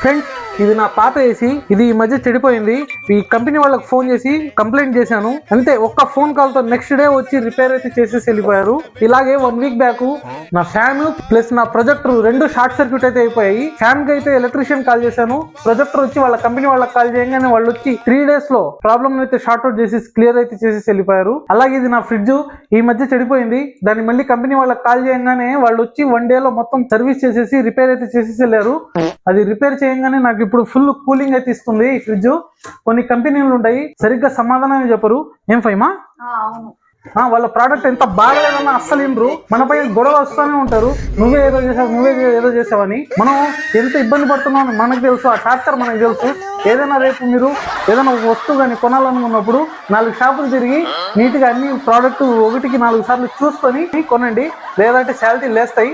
Friends, ఇది నా పాత ఏసీ. ఇది ఈ మధ్య చెడిపోయింది. ఈ కంపెనీ వాళ్ళకి ఫోన్ చేసి కంప్లైంట్ చేశాను. అంతే, ఒక్క ఫోన్ కాల్ తో నెక్స్ట్ డే వచ్చి రిపేర్ అయితే చేసేసి వెళ్ళిపోయారు. ఇలాగే 1 వీక్ బ్యాక్ నా ఫ్యాన్ ప్లస్ నా ప్రొజెక్టర్ రెండు షార్ట్ సర్క్యూట్ అయితే అయిపోయాయి. ఫ్యాన్ కి అయితే ఎలక్ట్రీషియన్ కాల్ చేశాను. ప్రొజెక్టర్ వచ్చి వాళ్ళ కంపెనీ వాళ్ళకి కాల్ చేయగానే వాళ్ళు వచ్చి 3 days లో ప్రాబ్లమ్ అయితే షార్ట్ అవుట్ చేసి క్లియర్ అయితే చేసేసి వెళ్ళిపోయారు. అలాగే ఇది నా ఫ్రిడ్జ్ ఈ మధ్య చెడిపోయింది. దాన్ని మళ్ళీ కంపెనీ వాళ్ళకి కాల్ చేయగానే వాళ్ళు వచ్చి 1 day లో మొత్తం సర్వీస్ చేసేసి రిపేర్ అయితే చేసేసి వెళ్ళారు. అది రిపేర్ చేయగానే నాకు ఇప్పుడు ఫుల్ కూలింగ్ అయితే ఇస్తుంది ఈ ఫ్రిడ్జ్. కొన్ని కంపెనీలు ఉంటాయి సరిగ్గా సమాధానం చెప్పరు. ఏం ఫైమా? వాళ్ళ ప్రోడక్ట్ ఎంత బాగాలేదన్నా అస్సలు వినరు. మనపై గొడవ వస్తూనే ఉంటారు. నువ్వే ఏదో చేసావని. మనం ఎంత ఇబ్బంది పడుతున్నాం మనకు తెలుసు. ఆ టార్చర్ మనకు తెలుసు. ఏదైనా రేపు మీరు ఏదైనా వస్తువు కానీ కొనాలనుకున్నప్పుడు 4 షాపులు తిరిగి నీట్గా అన్ని ప్రోడక్ట్ 1కి 4 సార్లు చూసుకొని కొనండి. లేదంటే శాలరీ లేస్తాయి.